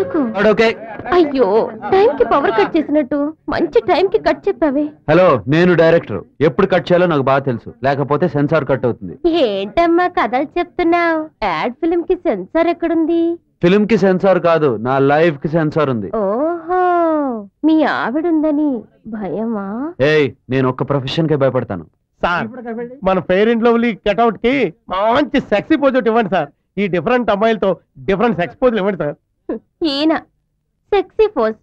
ఎందుకు? అయ్యో, టైం కి పవర్ కట్ చేసినట్టు మంచి టైం కి కట్ చెప్పావే. హలో, నేను డైరెక్టర్. ఎప్పుడు కట్ చేయాలో నాకు బాగా తెలుసు, లేకపోతే సెన్సార్ కట్ అవుతుంది. ఏంటమ్మా కథలు చెప్తున్నావు? యాడ్ ఫిల్మ్ కి సెన్సార్ ఎక్కడుంది? ఫిల్మ్ కి సెన్సార్ కాదు, నా లైఫ్ కి సెన్సార్ ఉంది. ఓహో, మీ ఆవిడుందని భయమా? ఏయ్, నేను ఒక్క ప్రొఫెషన్ కే భయపడతాను. సార్, మన ఫెయిర్ అండ్ లవ్లీ కటౌట్ కి మంచి సెక్సీ పోజ్ ఇవ్వండి సార్. ఈ డిఫరెంట్ అమ్మాయిలతో డిఫరెంట్ సెక్స్ పోజులు ఇవ్వండి సార్. ఈయన సెక్సీ పోజ్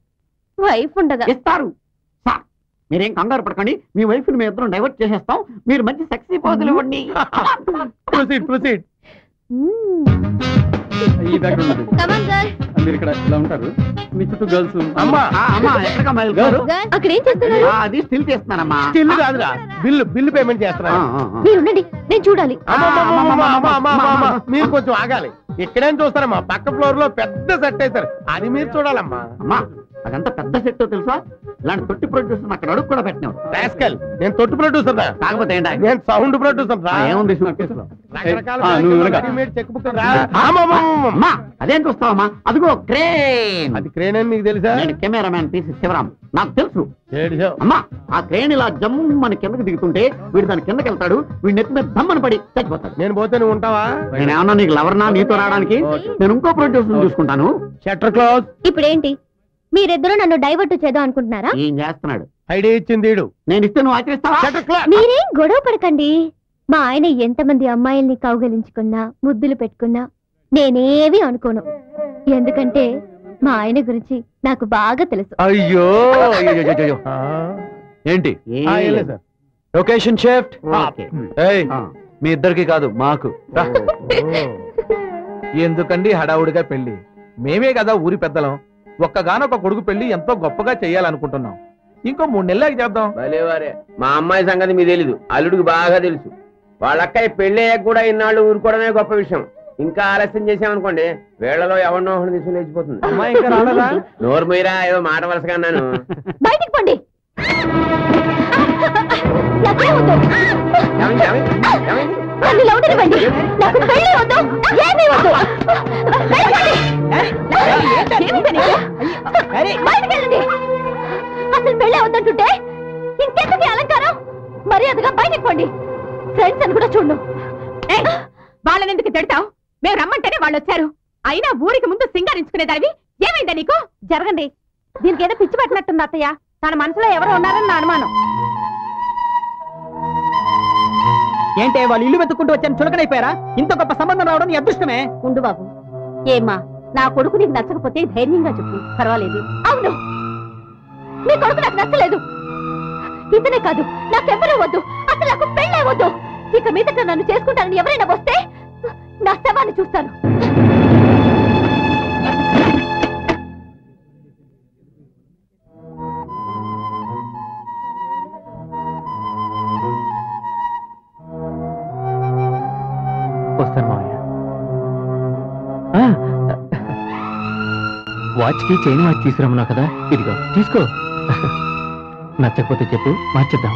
వైఫ్ ఉండగా ఇస్తారు సార్. మీరేం కంగారు పడకండి, మీ వైఫ్ ని మేము ఇద్దరం డైవర్ట్ చేసేస్తాం. మీరు మంచి సెక్సీ పోజులు ఇవ్వండి. Proceed proceed. మీరు ఇక్కడ ఇలా ఉంటారు, మీ చుట్టూ గర్ల్స్. అమ్మా అక్కడ ఏం చేస్తున్నారు? అది స్టిల్ చేస్తున్నారమ్మా. స్టిల్ కాదురా, బిల్లు పేమెంట్ చేస్తున్నా. మీరుండండి, నేను చూడాలి. మీరు కొంచెం ఆగాలి. ఇక్కడేం చూస్తారమ్మా, పక్క ఫ్లోర్ లో పెద్ద సెట్ అవుతారు, అది మీరు చూడాలమ్మా. అమ్మా, అదంతా పెద్ద సెట్ తెలుసా? ఇలాంటి తొట్టి ప్రొడ్యూసర్ అక్కడ అడుగు కూడా పెట్టినావు. రాస్కల్, నేను తొట్టి ప్రొడ్యూసర్ కాకపోతే నేను సౌండ్ ప్రొడ్యూసర్. ఏముంది అదేం చూస్తావమ్మా? అదిగో క్రేన్. అది క్రేన్ అని నీకు తెలుసా? నేను కెమెరామ్యాన్ పీసీ శివరాం, నాకు తెలుసు. అమ్మా, ఆ క్రేన్ ఇలా జమ్ము మన కిందకి దిగుతుంటే వీడు దాని కిందకి వెళ్తాడు, వీడి నెత్తి మీద దమ్మని పడి చచ్చిపోతాడు. నేను పోతే నువ్వు ఉంటావా? నేనేమన్నా నీకు లవర్నా నీతో రావడానికి? నేను ఇంకో ప్రొడ్యూసర్ చూసుకుంటాను. Shutter close. ఇప్పుడేంటి మీరిద్దరూ నన్ను డైవర్ట్ చేద్దాం అనుకుంటున్నారా? ఏం చేస్తున్నాడు? ఐడియా ఇచ్చింది వీడు. నేను ఇస్తే నువ్వు ఆచరిస్తావా? మీరేం గొడవ పడకండి. మా ఆయన ఎంతమంది అమ్మాయిల్ని కౌగలించుకున్నా ముద్దులు పెట్టుకున్నా నేనేవి అనుకోను. ఎందుకంటే మా ఆయన గురించి నాకు బాగా తెలుసు. అయ్యో ఏంటి లొకేషన్ షిఫ్ట్? మీ ఇద్దరికి కాదు, మాకు. ఎందుకండి హడావుడిగా పెళ్లి? మేమే కదా ఊరి పెద్దలం. ఒక్కగానొక్క కొడుకు పెళ్లి ఎంతో గొప్పగా చెయ్యాలనుకుంటున్నాం. ఇంకో 3 నెలలకి చేద్దాం. భలేవారే, మా అమ్మాయి సంగతి మీకు తెలీదు, అల్లుడికి బాగా తెలుసు. వాళ్ళక్కయ్య పెళ్లి కూడా ఇన్నాళ్ళు ఊరుకోవడమే గొప్ప విషయం. ఇంకా ఆలస్యం చేసామనుకోండి, వేళ్లలో ఎవరినో ఒకటి తీసుకుని లేచిపోతుంది. అమ్మాయి ఇంకా రాలేదా? నోరు మీరా, ఏదో మాట వరుసగా అన్నాను. బయటికి పండి. అసలు పెళ్ళి అవుతుంటుంటే ఇంకెందుకు అలంకారం? మర్యాదగా బయటికి పండి. ఫ్రెండ్స్ అని కూడా చూడు. వాళ్ళని ఎందుకు తిడతావు? మేము రమ్మంటేనే వాళ్ళు వచ్చారు. అయినా ఊరికి ముందు సింగారించుకునేదానివి. ఏమైందా నీకు? జరగండి. దీనికి ఏదో పిచ్చి పట్టినట్టుంది అత్తయ్య. తన మనసులో ఎవరు ఉన్నారని నా అనుమానం. ఏంటే వాళ్ళు ఇల్లు వెతుక్కుంటూ వచ్చాను చులకనైపోయారా? ఇంత గొప్ప సంబంధం రావడం నీ అదృష్టమే. ఉండు బాబు. ఏమ్మా, నా కొడుకు నీకు నచ్చకపోతే ధైర్యంగా చెప్పు, పర్వాలేదు. అవును, నీ కొడుకు నాకు నచ్చలేదు. ఇతనే కాదు, నాకెవరూ వద్దు. అసలు నాకు పెళ్ళే వద్దు. ఇక మీదట నన్ను చేసుకుంటానని ఎవరైనా వస్తే నా శవాన్ని చూస్తాను. వస్తాను మావయ్య. వాచ్ కి చైన్ వాచ్ తీసుకురమ్మన్నావు కదా, ఇదిగో తీసుకో. నచ్చకపోతే చెప్పు, మార్చేద్దాం.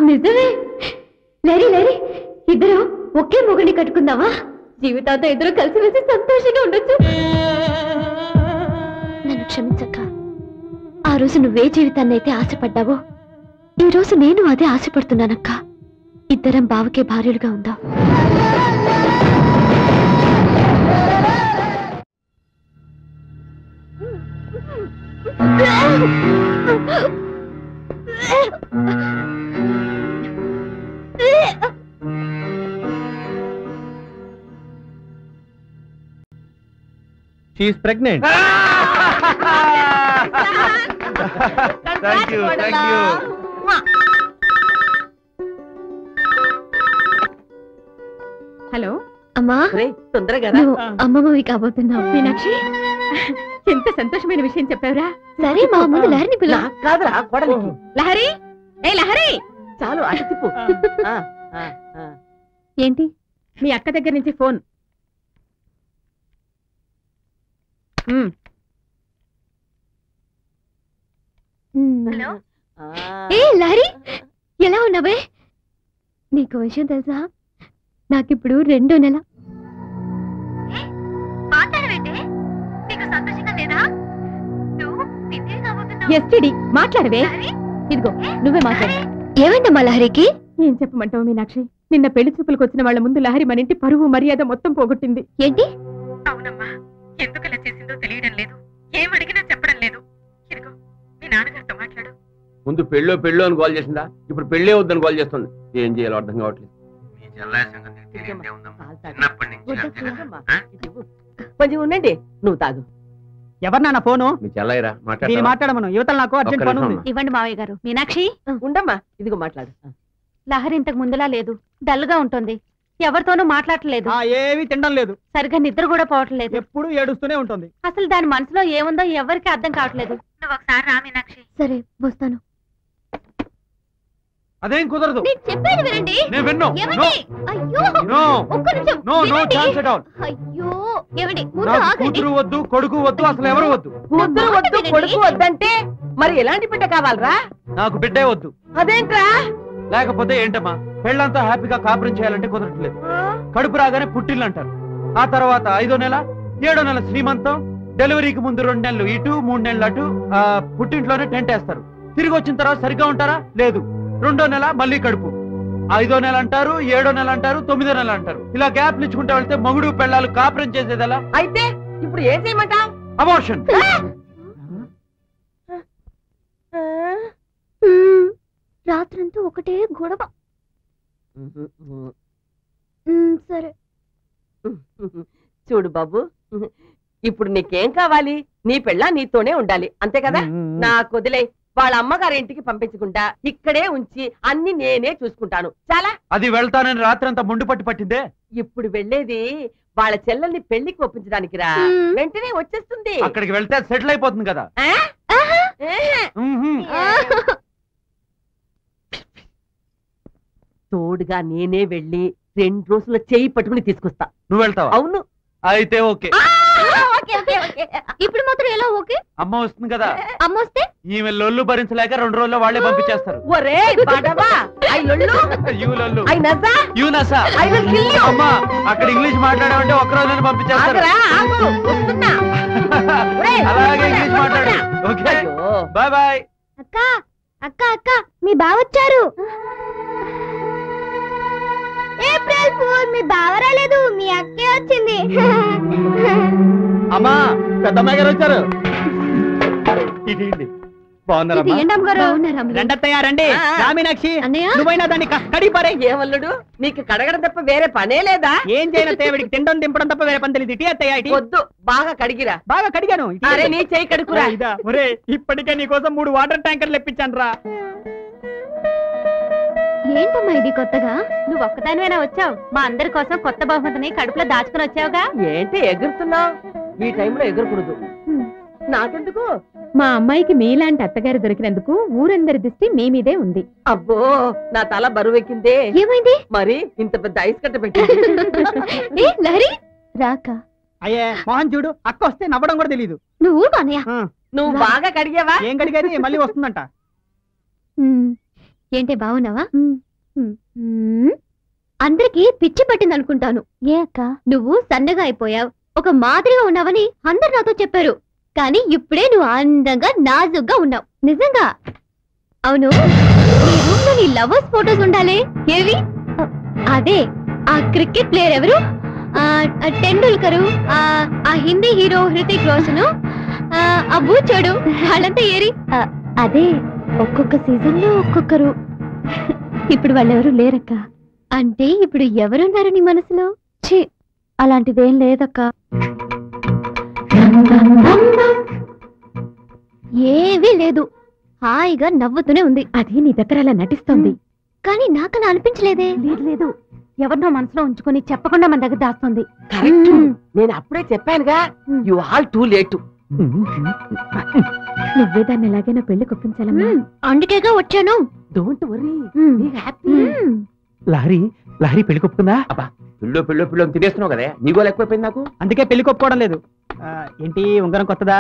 నిజమే. లేరి లేరి, ఇద్దరు ఒకే మొగుడిని కట్టుకుందామా? జీవితాంతో ఇద్దరు కలిసిమెలిసి సంతోషంగా ఉండొచ్చు. నన్ను క్షమించక్క. ఆ రోజు నువ్వే జీవితాన్ని అయితే ఆశపడ్డావో, ఈ రోజు నేను అదే ఆశపడుతున్నానక్క. ఇద్దరం బావకే భార్యలుగా ఉందాం. She is pregnant. Thank you. Hello అమ్మా, తొందరగా అమ్మమ్మవి కాబోతున్నావు. మీనాక్షి, ఎంత సంతోషమైన విషయం చెప్పావురా. సరే మా ముందు లహరిని పిల్ల. కాదురా కోడలికి. లహరి, ఏ లహరి, చాలు అటు తిప్పు. ఏంటి? మీ అక్క దగ్గర నుంచి ఫోన్. హలో, ఏ లహరి, ఎలా ఉన్నావే? నీకు విషయం తెలుసా? నాకిప్పుడు 2వ నెల. ఎస్టిడి మాట్లాడవే. ఇదిగో నువ్వే మాట్లాడు. ఏమైందమ్మా లహరికి? ఏం చెప్పమంటావు మీనాక్షి, నిన్న పెళ్లి చూపులకు వచ్చిన వాళ్ళ ముందు లహరి మన ఇంటి పరువు మర్యాద మొత్తం పోగొట్టింది. ఏంటి? అవునమ్మా, ఎందుకు ఇలా చేసిందో తెలియడం లేదు, ఏం అడిగినా చెప్పడం లేదు. ఇదిగో మీ నాన్నగారితో మాట్లాడు. ముందు పెళ్ళో పెళ్ళో అని కాల్ చేసిందా, ఇప్పుడు పెళ్ళే వద్దని కాల్ చేస్తుంది. ఏం చేయాలో అర్థం కావట్లేదు. కొంచెం ఉండండి, నువ్వు తాగు. ఎవరు నాన్న ఫోను? మీ చెల్లయ్యరా దీన్ని మాట్లాడమను, యువతలు నాకు అర్జెంట్ పని ఉంది. ఇవ్వండి మావయ్య గారు. మీనాక్షి ఉండమ్మా, ఇదిగో మాట్లాడు. లహరి ఇంతకు ముందులా లేదు, డల్ గా ఉంటుంది, ఎవరితోనూ మాట్లాడలేదు, ఏవి తినడం లేదు, సరిగ్గా నిద్ర కూడా పోవట్లేదు, ఎప్పుడు ఏడుస్తూనే ఉంటుంది. అసలు దాని మనసులో ఏముందో ఎవరికి అర్థం కావట్లేదు. నువ్వు ఒకసారి రా మీనాక్షి. సరే వస్తాను. అదేం కుదరదు, చెప్పేది వినండి. నేను విన్ను. అయ్యో నో ఒక్క నిమిషం. No no chance at all. అయ్యో ఏమండి, ముందు నాకు ఆగండి. కూతురు వద్దు, కొడుకు వద్దు, అసలు ఎవరు వద్దు. కూతురు వద్దు, కొడుకు వద్దంటే మరి ఎలాంటి బిడ్డ కావాలరా? నాకు బిడ్డే వద్దు. అదేంట్రా? లేకపోతే ఏంటమ్మా, పెళ్ళంతా హ్యాపీగా కాపురం చేయాలంటే కుదరట్లేదు. కడుపు రాగానే పుట్టిల్లు అంటారు, ఆ తర్వాత 5వ నెల 7వ నెల శ్రీమంతం, డెలివరీకి ముందు 2 నెలలు ఇటు 3 నెలలు అటు, పుట్టింట్లోనే టెంట్ వేస్తారు. తిరిగి వచ్చిన తర్వాత సరిగ్గా ఉంటారా? లేదు. 2వ నెల మళ్ళీ కడుపు, 5వ నెల అంటారు, 7వ నెల అంటారు, 9వ నెల అంటారు. ఇలా గ్యాప్లు ఇచ్చుకుంటూ వెళ్తే మగుడు పెళ్ళాలు కాపురం చేసేది ఎలా? అయితే ఇప్పుడు ఏం చేయమంటావు? అబార్షన్. రాత్రంతా ఒకటే గొడవ. సరే చూడు బాబు, ఇప్పుడు నీకేం కావాలి? నీ పెళ్ళ నీతోనే ఉండాలి, అంతే కదా? నాకు వదిలే, వాళ్ళ అమ్మగారి ఇంటికి పంపించకుండా ఇక్కడే ఉంచి అన్ని నేనే చూసుకుంటాను, చాలా. అది వెళ్తానని రాత్రంతా ముందు పట్టిందే. ఇప్పుడు వెళ్ళేది వాళ్ళ చెల్లెల్ని పెళ్లికి ఒప్పించడానికి రా, వెంటనే వచ్చేస్తుంది. అక్కడికి వెళ్తే సెటిల్ అయిపోతుంది కదా. తోడుగా నేనే వెళ్ళి 2 రోజుల చెయ్యి పట్టుకుని తీసుకొస్తా. నువ్వు వెళ్తావా? అవును. అయితే ఓకే. ఇప్పుడు మాత్రం ఎలా ఓకే? అమ్మ వస్తుంది కదా. అమ్మ వస్తే ఈమె లొల్లు భరించలేక 2 రోజుల్లో వాళ్లే పంపించేస్తారు. ఒరే బాడవా, ఐ లొల్లు, యూ లొల్లు, ఐ నసా, యూ నసా, ఐ విల్ కిల్ యు. అమ్మా అక్కడ ఇంగ్లీష్ మాట్లాడామంటే 1 రోజులోనే పంపించేస్తారు. ఆగరా, ఆగు, వస్తున్నా. అలాగే ఇంగ్లీష్ మాట్లాడు. Okay, bye bye. అక్క అక్క అక్క, మీ బావ వచ్చారు. ఏప్రిల్ ఫూల్, మీ బావ రాలేదు, మీ అక్కే వచ్చింది. అమ్మా పెద్దమ్మాయి గారు వచ్చారు. ఇది బాగున్నారమ్మా? రెండత్తయ్య రండి. మీనాక్షి అన్నయ్య, నువ్వైనా దాన్ని కడిగి పారే. ఏమల్లుడు, నీకు కడగడం తప్ప వేరే పనే లేదా? ఏం చేయనత్తయ్య, వీడికి తినడం దింపడం తప్ప వేరే పని తెలియదు. ఇటీ అత్తయ్య, ఇటీ. వద్దు, బాగా కడిగిరా. బాగా కడిగాను. అరే నీ చేయి కడుకురా. ఒరే ఇప్పటికే నీకోసం 3 వాటర్ ట్యాంకర్లు ఇప్పించాను రా. ఏంటమ్మా ఇది కొత్తగా? నువ్వు ఒక్కదానివేనా వచ్చావు? మా అందరి కోసం కొత్త బహుమతిని కడుపులో దాచుకుని వచ్చావుగా. ఏంటి ఎగురుతున్నావు? ఈ టైంలో ఎగురకూడదు. నాకెందుకు? మా అమ్మాయికి మీలాంటి అత్తగారు దొరికినందుకు ఊరందరి దృష్టి మీ మీదే ఉంది. అబ్బో, నా తల బరువెక్కిందే. ఏమైంది? మరి ఇంత పెద్ద ఐస్ కట్ట పెట్టి లహరి రాక. అయ్యే మోహన్ చూడు, అక్క వస్తే నవ్వడం కూడా తెలీదు. నువ్వు కానయ్య, నువ్వు బాగా కడిగావా? ఏం కడిగేది, మళ్ళీ వస్తుందంట. ఏంటి బాగున్నావా? అందరికి పిచ్చి పట్టింది అనుకుంటాను. ఏ అక్క, నువ్వు సన్నగా అయిపోయావు, ఒక మాదిరిగా ఉన్నావని అందరు నాతో చెప్పారు. కానీ ఇప్పుడే నువ్వు అందంగా నాజుగ్గా ఉన్నావు. నిజంగా? అవును, నీ రూమ్ లో నీ లవర్స్ ఫోటోస్ ఉండాలి. ఏవి? అదే ఆ క్రికెట్ ప్లేయర్ ఎవరు, టెండూల్కరు, ఆ హిందీ హీరో హృతిక్ రోషన్, ఆ బూచోడు, వాళ్ళంతా ఏరి. అదే ఒక్కొక్క సీజన్ లో ఒక్కొక్కరు. ఇప్పుడు వాళ్ళెవరు లేరక్క. అంటే ఇప్పుడు ఎవరున్నారు నీ మనసులో? ఛీ, అలాంటిదేం లేదక్క. ఏవీ లేదు, హాయిగా నవ్వుతూనే ఉంది. అది నీ దగ్గర అలా నటిస్తోంది, కానీ నాకలా అనిపించలేదే. లేదు, ఎవరినో మనసులో ఉంచుకొని చెప్పకుండా మన దగ్గర దాస్తుంది. నేను అప్పుడే చెప్పానుగా, యు ఆల్ టూ లేట్. నువ్వే దాన్ని ఎలాగైనా పెళ్లి కొప్పించాలమ్మా. అందుకేగా వచ్చాను. Don't worry, be happy. Lahari పెళ్లి కొప్పుకుందా? అబ్బా, పిల్లో తినేస్తున్నావు కదా, నీగోలు ఎక్కువైపోయింది నాకు. అందుకే పెళ్లి కొప్పుకోవడం లేదు. ఏంటి ఉంగరం కొత్తదా?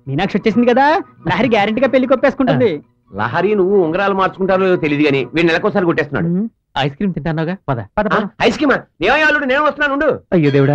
మీనాక్షి వచ్చేసింది కదా, లహరి గ్యారెంటీగా పెళ్లి కొప్పేసుకుంటుంది. లహరి నువ్వు ఉంగరాలు మార్చుకుంటారో తెలియదు కానీ వీడు నెలకోసారి కొట్టేస్తున్నాడు. ఐస్ క్రీమ్ తింటానుగా పద పద ఐస్ క్రీమా? నేను అల్లుడు నేను వస్తున్నాను. అయ్యో దేవుడా.